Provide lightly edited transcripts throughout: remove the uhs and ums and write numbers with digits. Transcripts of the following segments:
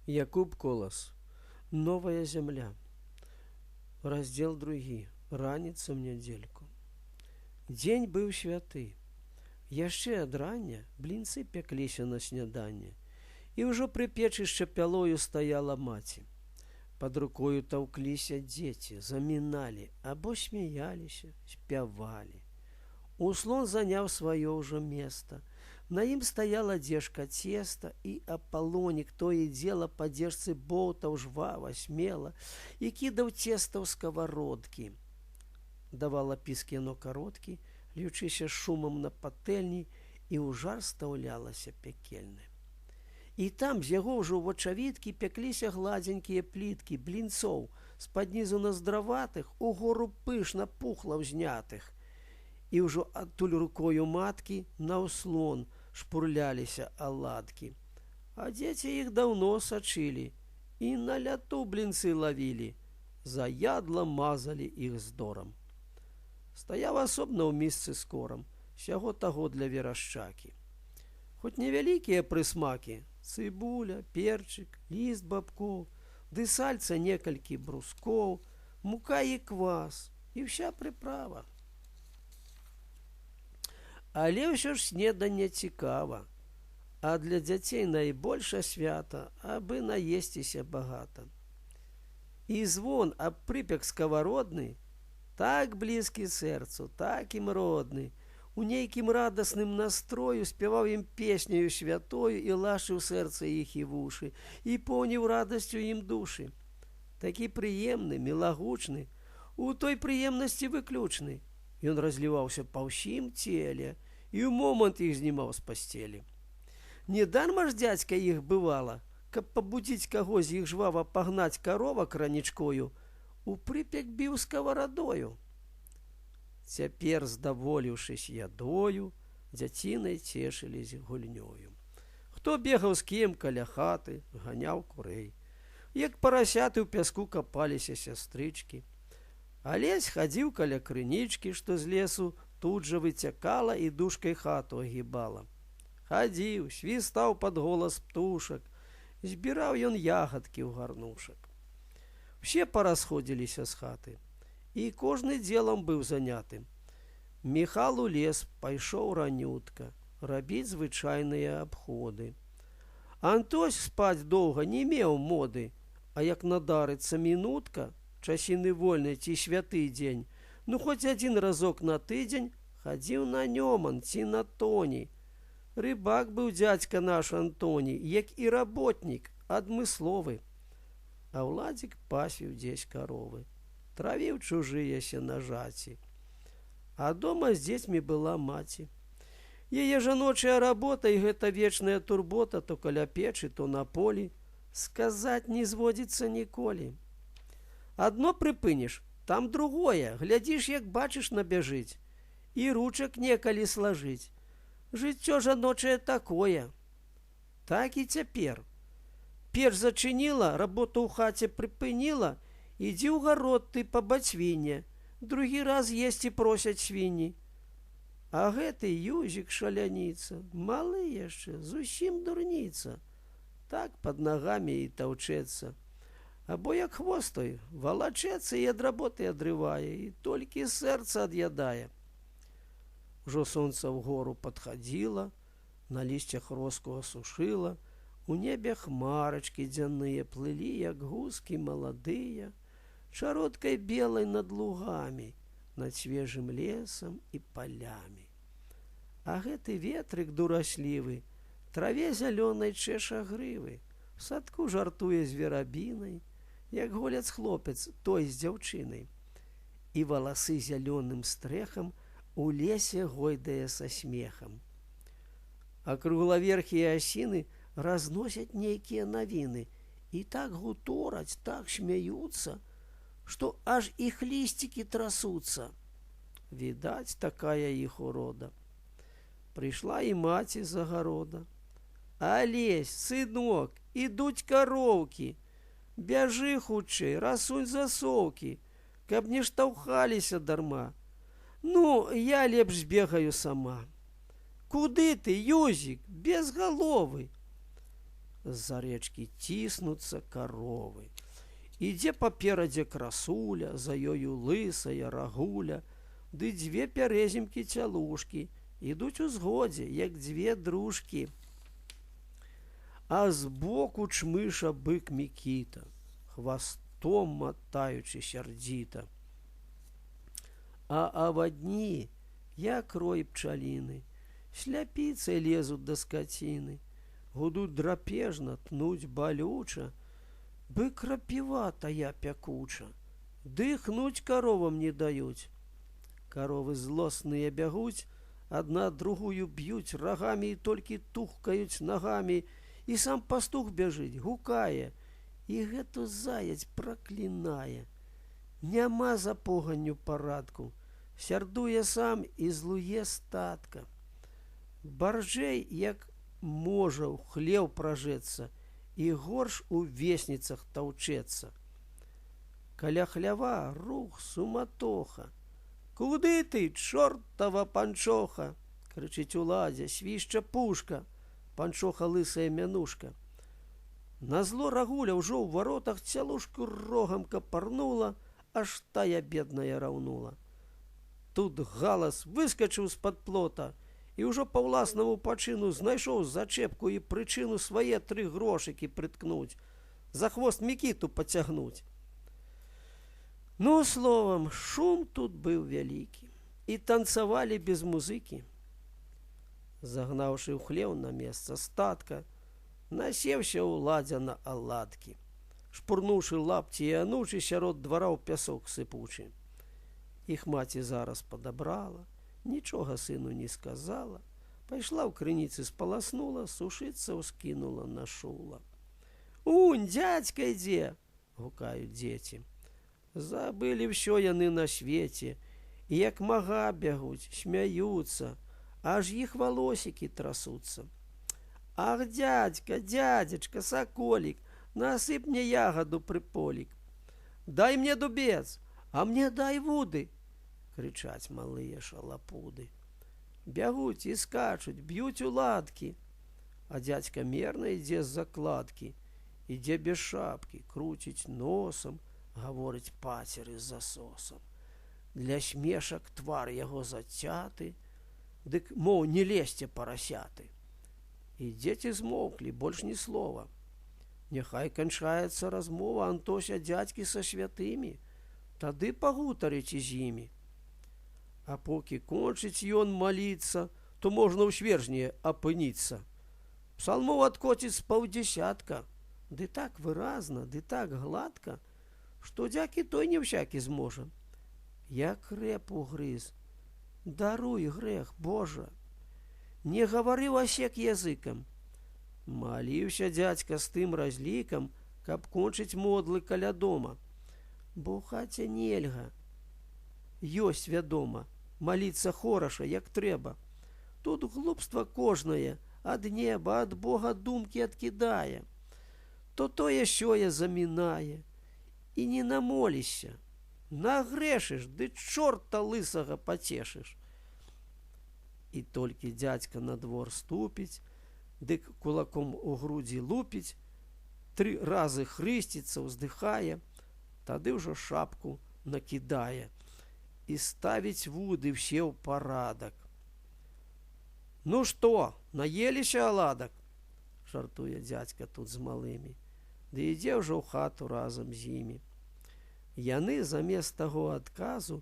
Якуб Колас. Новая зямля. Раздзел 2. Раніца ў нядзельку. Дзень быў святы. Яшчэ ад рання блінцы пякліся на сняданне, і ўжо пры печы шчапялою стаяла маці. Пад рукою таўкліся дзеці, заміналі або смяяліся, спявалі. Услон заняў сваё ўжо места. На ім стаяла дзежка цеста, і Апалонік то і дзела па дзежцы боўтаў жвава, смела і кідаў цеста ў скавародкі. Давала піск яно кароткі, льючыся шумам на патэльні, і ў жар стаўлялася пякельны. І там з яго ўжо вочавіткі пякліся гладзенькія пліткі блінцоў, з-пад нізу наздраватых угору пышна пухла ўзнятых. І ўжо адтуль рукою маткі на ўслон шпурляліся аладкі. А дзеці іх даўно сачылі і на ляту блінцы лавілі, заядла мазалі іх здорам. Стаяў асобна ў місцы з корам, сяго таго для верашчакі. Хоць невялікія прысмакі, цыбуля, перчык, ліст бабкоў, ды сальца некалькі брускоў, мука і квас, і ўся прыправа. Але ўсё ж снеданне цікава, а для дзяцей найбольша свята, абы наесціся багата. І звон аб прыпек скавародны, так блізкі сэрцу, так ім родны, у нейкім радасным настрою спяваў ім песнею святою і лашыў сэрца іх і вушы, і поўніў радасцю ім душы. Такі прыемны, мілагучны, у той прыемнасці выключны. Ён разліваўся па ўсім целе і ў момант іх знімаў з пасцелі. Недарма ж дзядзька іх бывала, каб пабудзіць каго з іх жвава пагнаць каровак ранічкою, у прыпек біў скаварадою. Цяпер, здаволіўшыся ядою, дзяцінай цешыліся гульнёю. Хто бегаў з кім каля хаты, ганяў курэй. Як парасяты ў пяску капаліся сястрычкі. Алесь хадзіў каля крынічкі, што з лесу тут жа выцякала і дужкай хату агібала. Хадзіў, свістаў пад голас птушак, збіраў ён ягадкі ў гарнушак. Усе парасходзіліся з хаты, і кожны дзелам быў заняты. Міхал у лес пайшоў ранютка, рабіць звычайныя абходы. Антось спаць доўга не меў моды, а як надарыцца мінутка, часіны вольны ці святы дзень, ну хоць адзін разок на тыдзень хадзіў на нёман ці на тоні. Рыбак быў дзядзька наш Антоній, як і работнік, адмысловы. А ўладзік пасвіў дзесь каровы, травіў чужыя сенажаці. А дома з дзецьмі была маці. Яе жаночая работа і гэта вечная турбота то каля печы, то на полі, сказаць не зводзіцца ніколі. Адно прыпыніш, там другое, глядзіш, як бачыш, набяжыць, і ручак некалі слажыць. Жыццё жаночае такое. Так і цяпер. Печ зачыніла, работу ў хаце прыпыніла, ідзі ў гарод ты па бацвіне, другі раз есці просяць свінні. А гэты юзік шаляніца, малы яшчэ, зусім дурніца, так пад нагамі і таўчэцца. Або як хвост той, валачэцца і ад работы адрывае, і толькі сэрца ад'ядае. Ужо сонца ўгору падхадзіла, на лісцях роску асушыла, у небе хмарачкі дзяныя плылі, як гускі маладыя, чародкай белай над лугамі, над свежым лесам і палямі. А гэты ветрык дураслівы, траве зялёнай чэша грывы, в садку жартуе з верабінай, як голец хлопец той з дзяўчынай, і валасы зялёным стрэхам у лесе гойдае са смехам. А круглаверхія асіны разносяць нейкія навіны і так гутораць, так смяюцца, што аж іх лісцікі трасуцца. Відаць, такая іх урода. Прыйшла і маці з агарода. Алесь, сынок, ідуць кароўкі, бяжы хутчэй, расунь засоўкі, каб не штаўхаліся дарма. Ну, я лепш збегаю сама. Куды ты, юзік, безгаловы? З-за рэчкі ціснуцца каровы. Ідзе паперадзе красуля, за ёю лысая рагуля, ды дзве пярэзімкі цялушкі ідуць у згодзе, як дзве дружкі. А збоку чмыша бык Мікіта, хвастом матаючы сярдзіта. А авадні, як рой пчаліны, сляпіцай лезуць да скаціны, гудуць драпежна, тнуць балюча, бык крапіва тая пякуча, дыхнуць каровам не даюць. Каровы злосныя бягуць, адна другую б'юць рагамі і толькі тухкаюць нагамі, і сам пастух бяжыць, гукае, і гэту заяць праклінае. Няма за поганню парадку, сярдуе сам і злуе статка. Баржэй, як можа, ў хлеў пражэцца, і горш у весніцах таўчэцца. Каля хлява рух, суматоха. «Куды ты, чортава панчоха?» — крычыць уладзя, свішча пушка, панчоха лысая мянушка. Назло рагуля ўжо ў варотах цялушку рогам капарнула, аж тая бедная раўнула. Тут галас выскачыў з-пад плота і ўжо па ўласнаму пачыну знайшоў зачэпку і прычыну свае 3 грошыкі прыткнуць, за хвост Мікіту пацягнуць. Ну, словам, шум тут быў вялікі, і танцавалі без музыкі. Загнаўшы ў хлеў на месца статка, насеўся ўладзя на аладкі, шпурнуўшы лапці і анучы сярод двара ў пясок сыпучы. Іх маці зараз падабрала, нічога сыну не сказала, пайшла ў крыніцы спаласнула, сушыцца ўскінула на шула. «Унь, дзядзька ідзе!» — гукаюць дзеці. Забылі ўсё яны на свеце, і як мага бягуць, смяюцца, аж іх валосікі трасуцца. «Ах, дядька, дядзечка, саколік, насып мне ягаду прыполік! Дай мне дубец, а мне дай вуды!» — крычаць малыя шалапуды. Бягуць і скачуць, б'юць уладкі, а дзядзька мерна ідзе з закладкі, ідзе без шапкі, круціць носам, гаворыць пацеры з засосам. Для смешак твар яго зацяты, дык, моў, не лезьце, парасяты. І дзеці змоўклі, больш ні слова. Няхай канчаецца размова Антося дзядзькі са святымі, тады пагутарыць і з імі. А покі кончыць ён маліцца, то можна ў свержні апыніцца. Псалмоў адкоціць з паўдзесятка, ды так выразна, ды так гладка, што дзякі той не всякі зможа. Як рэпу грыз, даруй грэх, Божа, не гаварыў асек языкам. Маліўся дзядзька з тым разлікам, каб кончыць модлы каля дома. Бо ў хаце нельга. Ёсць, вядома, маліцца хораша, як трэба. Тут глупства кожнае, ад неба, ад Бога думкі адкідае. То тое сёе замінае. І не намолішся. Нагрэшыш, ды чорта лысага пацешыш. І толькі дзядзька на двор ступіць, дык кулаком у грудзі лупіць, 3 разы хрысціцца, ўздыхае, тады ўжо шапку накідае і ставіць вуды ўсе ў парадак. «Ну што, наеліся аладак?» — жартуе дзядзька тут з малымі, ды ідзе ўжо ў хату разам з імі. Яны замест таго адказу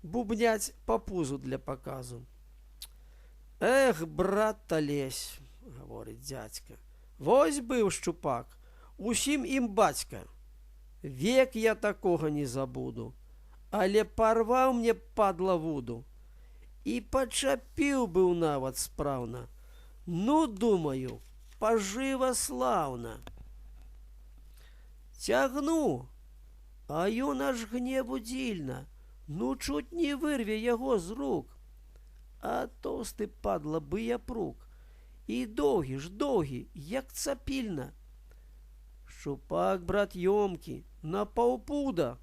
бубняць па пузу для паказу. «Эх, брат Талесь, — гаворыць дзядзька, — вось быў шчупак, усім ім бацька. Век я такога не забуду, але парваў мне, падла, вуду. І пачапіў быў нават спраўна. Ну, думаю, пажыва слаўна. Цягну, а ён аж гневу дзільна, ну чуць не вырве яго з рук. А тоўсты, падла, бы я прук, і доўгі ж доўгі, як цапільна. Шчупак, брат, ёмкі, на паўпуда,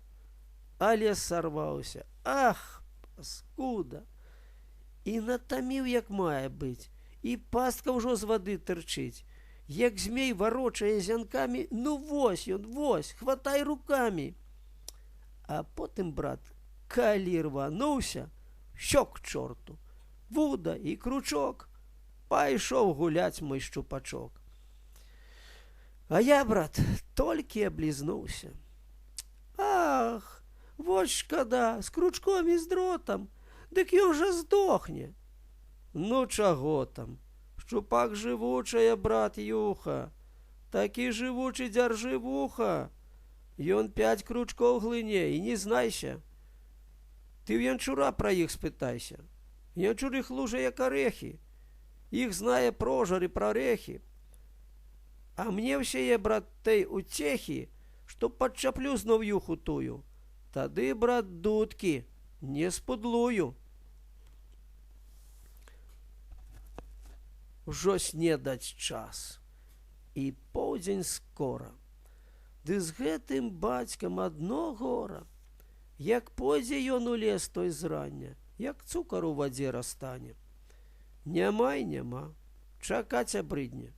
але сарваўся. Ах, паскуда! І натаміў, як мае быць, і пастка ўжо з вады тырчыць. як змей варочае зянкамі, ну вось ён, вось, хватай рукамі. А потым, брат, калі рвануўся, ўсё к чорту, вуда і кручок, пайшоў гуляць мой шчупачок. А я, брат, толькі аблізнуўся. Ах, вось шкада, з кручком і з дротам, дык ён жа здохне. Ну чаго там, шчупак жывучая, брат Юха, такі жывучы дзяржы вуха. Ён 5 кручкоў глыне і не знайся. Ты ў янчура пра іх спытайся. Янчур іх лужа як арэхі. Іх знае прожар і прарэхі. А мне ўсяе, брат, tej уцехі, што падчаплю зноў юху тую. Тады, брат, дудкі не спудлую. Ужо снедаць час. І поўдзень скора. Ды з гэтым бацькам адно гора. Як пойдзе ён у лес той зрання, як цукар у вадзе растане. Няма і няма, чакаць абрыдне.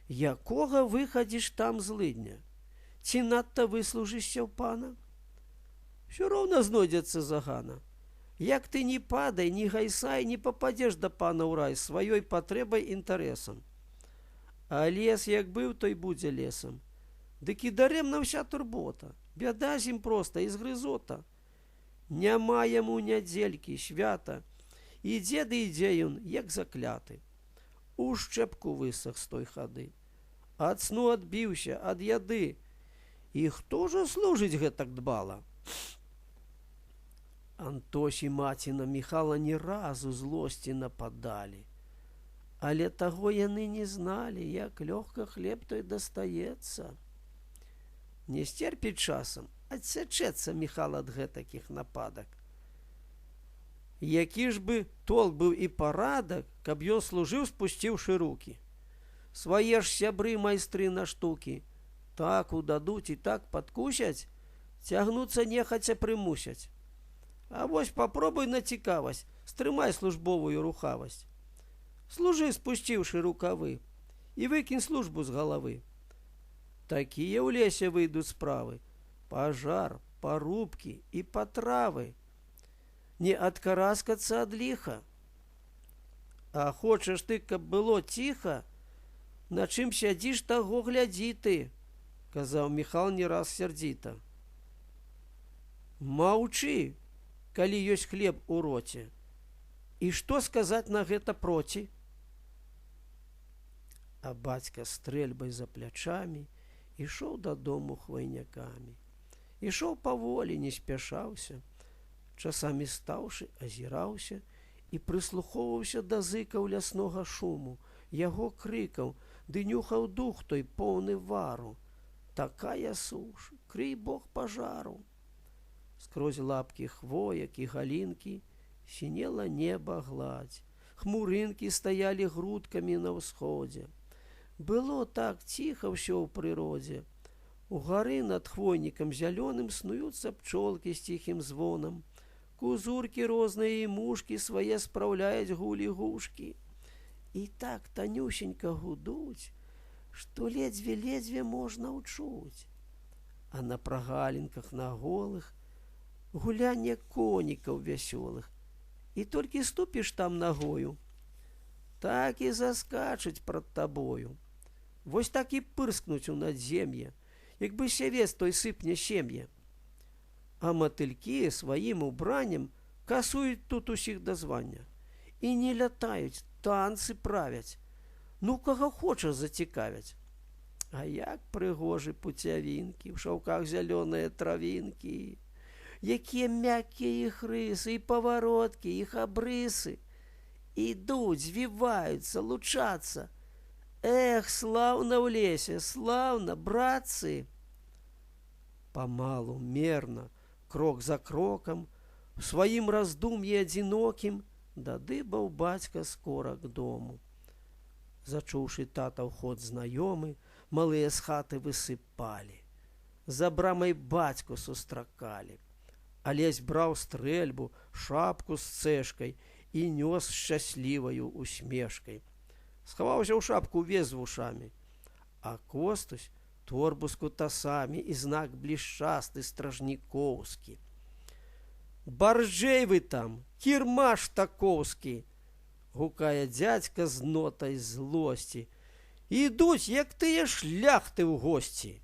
Якога выхадзіш там злыдня? Ці надта выслужышся ў пана? Усё роўна знойдзецца загана. Як ты не падай, не гайсай, не попадзеш да пана ў рай сваёй патрэбай інтарэсам. А лес як быў, той будзе лесам. Дык і дарэмна ўся турбота, бяда з ім проста і згрызота. Няма яму нядзелькі, свята, ідзе ды ідзе ён, як закляты. У шчэпку высах з той хады, ад сну адбіўся, ад яды. І хто жа служыць гэтак дбала? Антось і маці на Міхала ні разу злосці нападалі. Але таго яны не зналі, як лёгка хлеб той дастаецца. Не сцерпіць часам, адсячэцца Міхал ад гэтакіх нападак. Які ж бы толк быў і парадак, каб ён служыў, спусціўшы рукі. Свае ж сябры майстры на штукі так удадуць і так падкусяць, цягнуцца нехаця прымусяць. А вось папробуй на цікавасць, стрымай службовую рухавасць. Служы, спусціўшы рукавы, і выкінь службу з галавы. Такія ў лесе выйдуць справы, пажар, парубкі і патравы. Не адкараскацца ад ліха. А хочаш ты, каб было ціха, на чым сядзіш, таго глядзі ты, казаў Міхал не раз сярдзіта. Маўчы, калі ёсць хлеб у роце. І што сказаць на гэта проці? А бацька стрэльбай за плячамі ішоў дадому хвайнякамі. Ішоў паволі, не спяшаўся, часамі стаўшы, азіраўся і прыслухоўваўся да зыкаў ляснога шуму, яго крыкаў, ды нюхаў дух той поўны вару. Такая суш, крый Бог пажару. Скрозь лапкі хвояк і галінкі сінела неба гладзь, хмурынкі стаялі грудкамі на ўсходзе. Было так ціха ўсё ў прыродзе. Угары над хвойнікам зялёным снуюцца пчолкі з ціхім звонам. Кузуркі розныя і мушкі свае спраўляюць гулі-гушкі. І так танюсенька гудуць, што ледзьве-ледзьве можна ўчуць. А на прагалінках на голых гулянне конікаў вясёлых. І толькі ступіш там нагою, так і заскачуць прад табою. Вось так і пырскнуць у надзем'е, як бы сявец той сыпне сем'е. А матылькі сваім убраннем касуюць тут усіх да звання. І не лятаюць, танцы правяць. Ну, каго хоча зацікавяць. А як прыгожы пуцявінкі, ў шаўках зялёныя травінкі. Якія мяккія іх рысы, і павароткі, іх абрысы. Ідуць, звіваюцца, лучацца. Эх, слаўна ў лесе, слаўна, братцы! Памалу, мерна, крок за крокам, у сваім раздум'і адзінокім дадыбаў бацька скора к дому. Зачуўшы татаў ход знаёмы, малыя з хаты высыпалі. За брамай бацьку сустракалі. Алесь браў стрэльбу, шапку з цэшкай і нёс шчасліваю усмешкай. схаваўся ў шапку увесь з вушамі. А Костусь торбу з кутасамі і знак блішчасты стражнікоўскі. «Баржэй вы там, кірмаш такоўскі!» – гукае дзядзька з нотай злосці. «Ідуць, як тыя шляхты ў госці!»